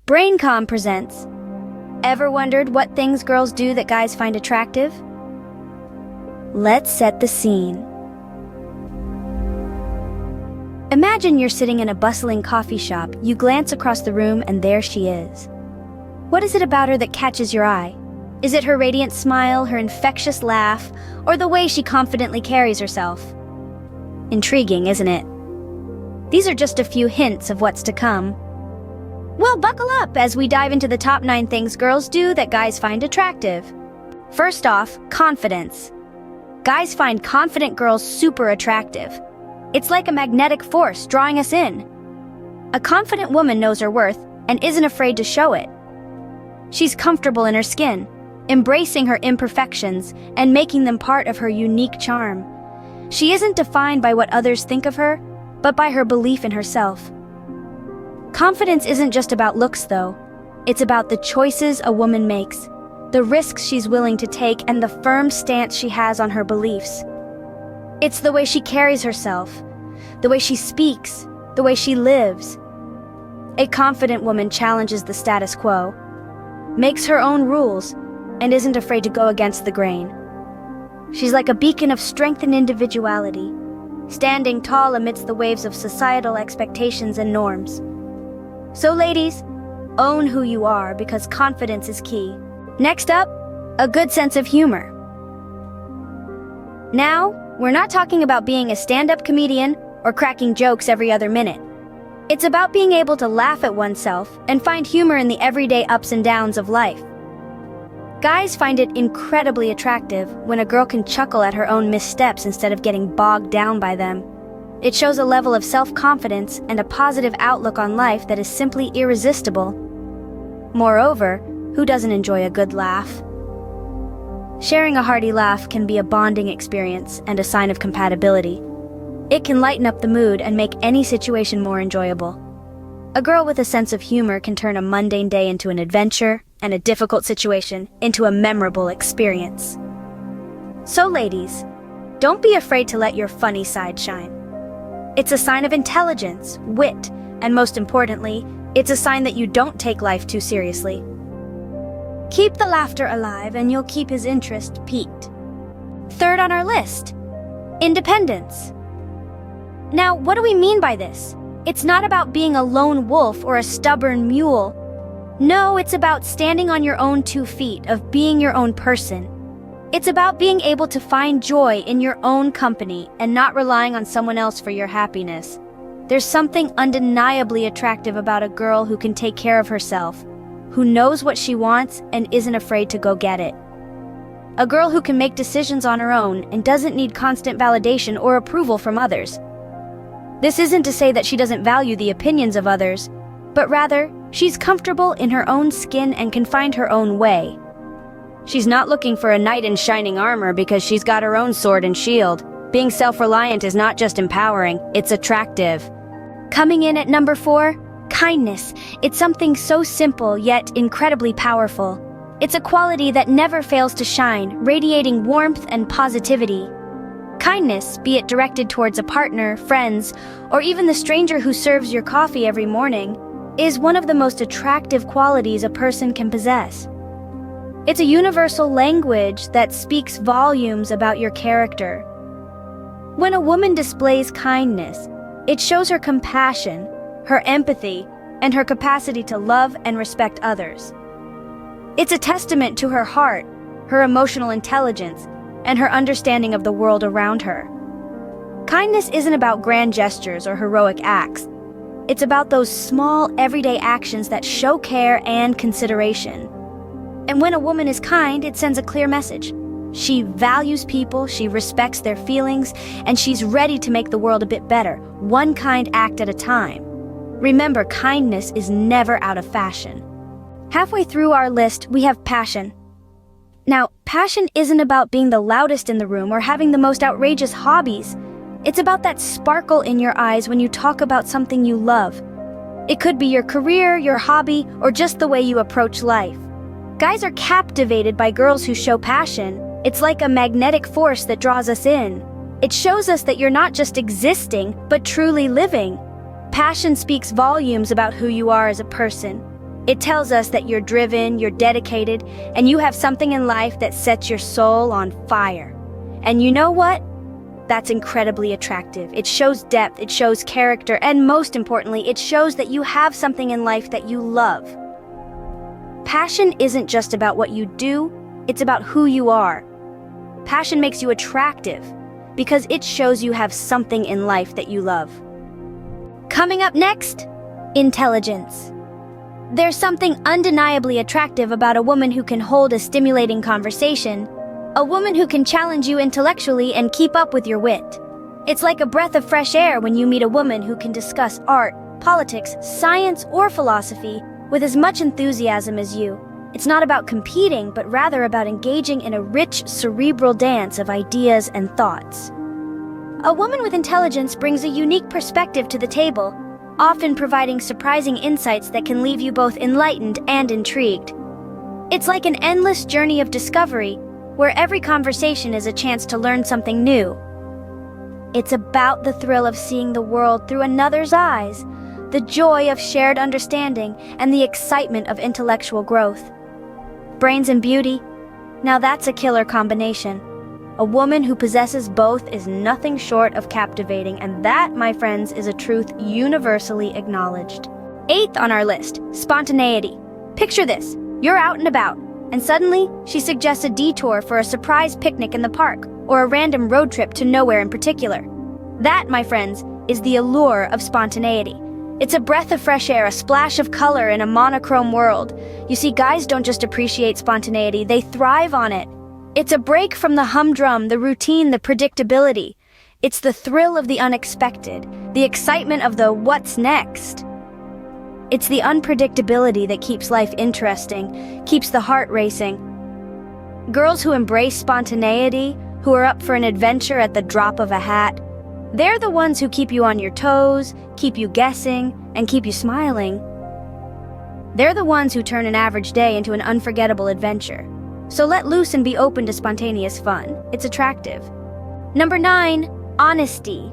BRAINCOM presents. Ever wondered what things girls do that guys find attractive? Let's set the scene. Imagine you're sitting in a bustling coffee shop. You glance across the room and there she is. What is it about her that catches your eye? Is it her radiant smile, her infectious laugh, or the way she confidently carries herself? Intriguing, isn't it? These are just a few hints of what's to come. Well, buckle up as we dive into the top 9 things girls do that guys find attractive. First off, confidence. Guys find confident girls super attractive. It's like a magnetic force drawing us in. A confident woman knows her worth and isn't afraid to show it. She's comfortable in her skin, embracing her imperfections and making them part of her unique charm. She isn't defined by what others think of her, but by her belief in herself. Confidence isn't just about looks, though. It's about the choices a woman makes, the risks she's willing to take, and the firm stance she has on her beliefs. It's the way she carries herself, the way she speaks, the way she lives. A confident woman challenges the status quo, makes her own rules, and isn't afraid to go against the grain. She's like a beacon of strength and individuality, standing tall amidst the waves of societal expectations and norms. So ladies, own who you are because confidence is key. Next up, a good sense of humor. Now, we're not talking about being a stand-up comedian or cracking jokes every other minute. It's about being able to laugh at oneself and find humor in the everyday ups and downs of life. Guys find it incredibly attractive when a girl can chuckle at her own missteps instead of getting bogged down by them. It shows a level of self-confidence and a positive outlook on life that is simply irresistible. Moreover, who doesn't enjoy a good laugh? Sharing a hearty laugh can be a bonding experience and a sign of compatibility. It can lighten up the mood and make any situation more enjoyable. A girl with a sense of humor can turn a mundane day into an adventure and a difficult situation into a memorable experience. So ladies, don't be afraid to let your funny side shine. It's a sign of intelligence, wit, and most importantly, it's a sign that you don't take life too seriously. Keep the laughter alive and you'll keep his interest piqued. Third on our list, independence. Now, what do we mean by this? It's not about being a lone wolf or a stubborn mule. No, it's about standing on your own 2 feet, of being your own person. It's about being able to find joy in your own company and not relying on someone else for your happiness. There's something undeniably attractive about a girl who can take care of herself, who knows what she wants and isn't afraid to go get it. A girl who can make decisions on her own and doesn't need constant validation or approval from others. This isn't to say that she doesn't value the opinions of others, but rather, she's comfortable in her own skin and can find her own way. She's not looking for a knight in shining armor because she's got her own sword and shield. Being self-reliant is not just empowering, it's attractive. Coming in at number 4, kindness. It's something so simple yet incredibly powerful. It's a quality that never fails to shine, radiating warmth and positivity. Kindness, be it directed towards a partner, friends, or even the stranger who serves your coffee every morning, is one of the most attractive qualities a person can possess. It's a universal language that speaks volumes about your character. When a woman displays kindness, it shows her compassion, her empathy, and her capacity to love and respect others. It's a testament to her heart, her emotional intelligence, and her understanding of the world around her. Kindness isn't about grand gestures or heroic acts. It's about those small, everyday actions that show care and consideration. And when a woman is kind, it sends a clear message. She values people, she respects their feelings, and she's ready to make the world a bit better, one kind act at a time. Remember, kindness is never out of fashion. Halfway through our list, we have passion. Now, passion isn't about being the loudest in the room or having the most outrageous hobbies. It's about that sparkle in your eyes when you talk about something you love. It could be your career, your hobby, or just the way you approach life. Guys are captivated by girls who show passion. It's like a magnetic force that draws us in. It shows us that you're not just existing, but truly living. Passion speaks volumes about who you are as a person. It tells us that you're driven, you're dedicated, and you have something in life that sets your soul on fire. And you know what? That's incredibly attractive. It shows depth, it shows character, and most importantly, it shows that you have something in life that you love. Passion isn't just about what you do, it's about who you are. Passion makes you attractive because it shows you have something in life that you love. Coming up next, intelligence. There's something undeniably attractive about a woman who can hold a stimulating conversation, a woman who can challenge you intellectually and keep up with your wit. It's like a breath of fresh air when you meet a woman who can discuss art, politics, science, or philosophy with as much enthusiasm as you. It's not about competing, but rather about engaging in a rich, cerebral dance of ideas and thoughts. A woman with intelligence brings a unique perspective to the table, often providing surprising insights that can leave you both enlightened and intrigued. It's like an endless journey of discovery, where every conversation is a chance to learn something new. It's about the thrill of seeing the world through another's eyes, the joy of shared understanding, and the excitement of intellectual growth. Brains and beauty? Now that's a killer combination. A woman who possesses both is nothing short of captivating, and that, my friends, is a truth universally acknowledged. 8th on our list, spontaneity. Picture this, you're out and about, and suddenly, she suggests a detour for a surprise picnic in the park, or a random road trip to nowhere in particular. That, my friends, is the allure of spontaneity. It's a breath of fresh air, a splash of color in a monochrome world. You see, guys don't just appreciate spontaneity, they thrive on it. It's a break from the humdrum, the routine, the predictability. It's the thrill of the unexpected, the excitement of the what's next. It's the unpredictability that keeps life interesting, keeps the heart racing. Girls who embrace spontaneity, who are up for an adventure at the drop of a hat, they're the ones who keep you on your toes, keep you guessing, and keep you smiling. They're the ones who turn an average day into an unforgettable adventure. So let loose and be open to spontaneous fun. It's attractive. Number 9, honesty.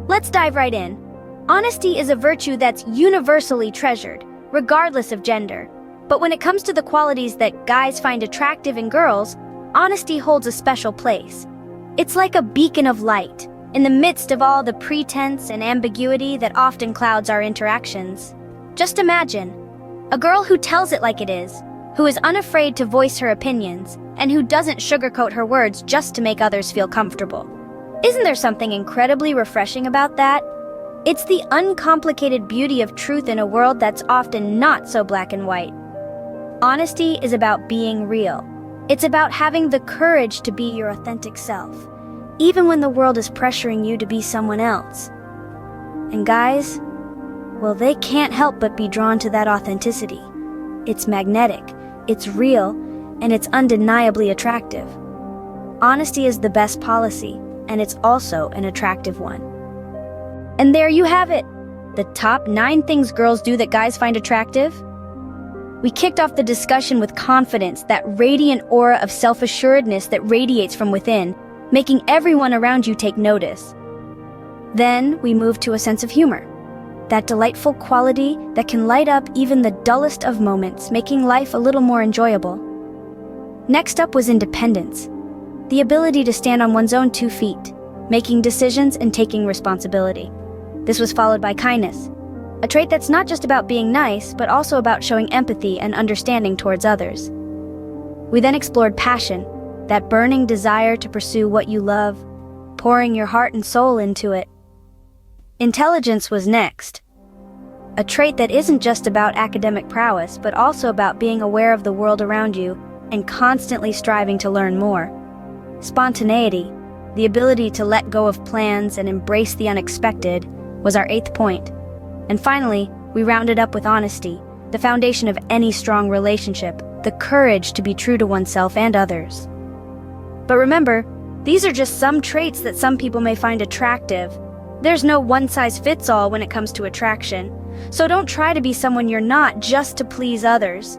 Let's dive right in. Honesty is a virtue that's universally treasured, regardless of gender. But when it comes to the qualities that guys find attractive in girls, honesty holds a special place. It's like a beacon of light, in the midst of all the pretense and ambiguity that often clouds our interactions. Just imagine, a girl who tells it like it is, who is unafraid to voice her opinions, and who doesn't sugarcoat her words just to make others feel comfortable. Isn't there something incredibly refreshing about that? It's the uncomplicated beauty of truth in a world that's often not so black and white. Honesty is about being real. It's about having the courage to be your authentic self, even when the world is pressuring you to be someone else. And guys, well, they can't help but be drawn to that authenticity. It's magnetic, it's real, and it's undeniably attractive. Honesty is the best policy, and it's also an attractive one. And there you have it, the top 9 things girls do that guys find attractive. We kicked off the discussion with confidence, that radiant aura of self-assuredness that radiates from within, making everyone around you take notice. Then we moved to a sense of humor, that delightful quality that can light up even the dullest of moments, making life a little more enjoyable. Next up was independence, the ability to stand on one's own 2 feet, making decisions and taking responsibility. This was followed by kindness, a trait that's not just about being nice, but also about showing empathy and understanding towards others. We then explored passion, that burning desire to pursue what you love, pouring your heart and soul into it. Intelligence was next, a trait that isn't just about academic prowess, but also about being aware of the world around you and constantly striving to learn more. Spontaneity, the ability to let go of plans and embrace the unexpected, was our 8th point. And finally, we rounded up with honesty, the foundation of any strong relationship, the courage to be true to oneself and others. But remember, these are just some traits that some people may find attractive. There's no one-size-fits-all when it comes to attraction. So don't try to be someone you're not just to please others.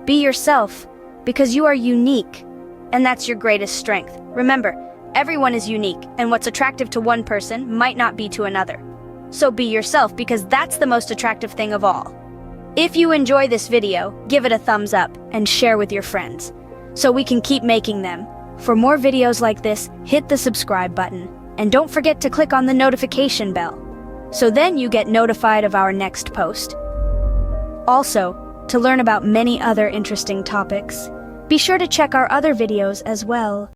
Be yourself, because you are unique, and that's your greatest strength. Remember, everyone is unique, and what's attractive to one person might not be to another. So be yourself, because that's the most attractive thing of all. If you enjoy this video, give it a thumbs up and share with your friends, so we can keep making them. For more videos like this, hit the subscribe button, and don't forget to click on the notification bell, so then you get notified of our next post. Also, to learn about many other interesting topics, be sure to check our other videos as well.